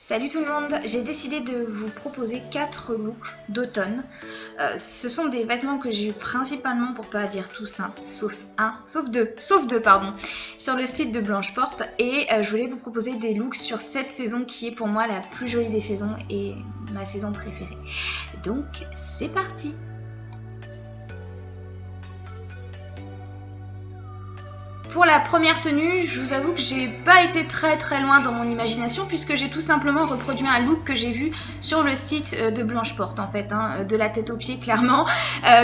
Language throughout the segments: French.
Salut tout le monde, j'ai décidé de vous proposer 4 looks d'automne. Ce sont des vêtements que j'ai eu principalement, pour pas dire tous, sauf deux, pardon, sur le site de Blanche Porte. Et je voulais vous proposer des looks sur cette saison qui est pour moi la plus jolie des saisons et ma saison préférée. Donc c'est parti! Pour la première tenue, je vous avoue que j'ai pas été très loin dans mon imagination puisque j'ai tout simplement reproduit un look que j'ai vu sur le site de Blanche Porte en fait, de la tête aux pieds clairement.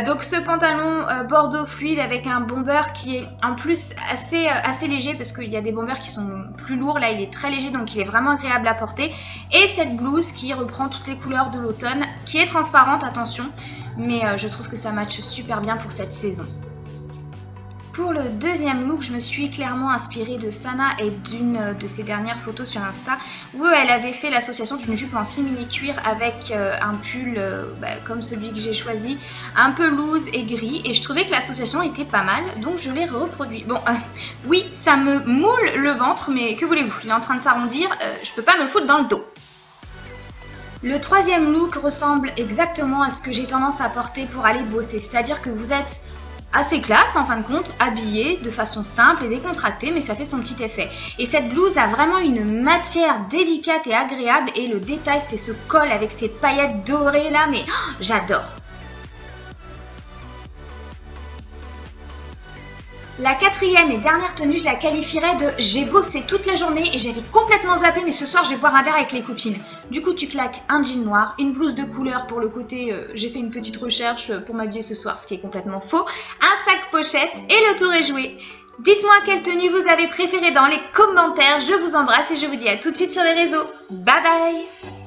Donc ce pantalon bordeaux fluide avec un bomber qui est en plus assez léger parce qu'il y a des bombers qui sont plus lourds, là il est très léger donc il est vraiment agréable à porter. Et cette blouse qui reprend toutes les couleurs de l'automne, qui est transparente, attention, mais je trouve que ça matche super bien pour cette saison. Pour le deuxième look, je me suis clairement inspirée de Sana et d'une de ses dernières photos sur Insta où elle avait fait l'association d'une jupe en simili-cuir avec un pull comme celui que j'ai choisi, un peu loose et gris, et je trouvais que l'association était pas mal, donc je l'ai reproduit. Bon, oui, ça me moule le ventre, mais que voulez-vous, il est en train de s'arrondir, je peux pas me le foutre dans le dos. Le troisième look ressemble exactement à ce que j'ai tendance à porter pour aller bosser, c'est-à-dire que vous êtes assez classe en fin de compte, habillée de façon simple et décontractée, mais ça fait son petit effet. Et cette blouse a vraiment une matière délicate et agréable, et le détail c'est ce col avec ces paillettes dorées là, mais j'adore. La quatrième et dernière tenue, je la qualifierais de j'ai bossé toute la journée et j'avais complètement zappé, mais ce soir je vais boire un verre avec les copines. Du coup tu claques un jean noir, une blouse de couleur pour le côté j'ai fait une petite recherche pour m'habiller ce soir, ce qui est complètement faux, un sac pochette et le tour est joué. Dites-moi quelle tenue vous avez préférée dans les commentaires, je vous embrasse et je vous dis à tout de suite sur les réseaux. Bye bye!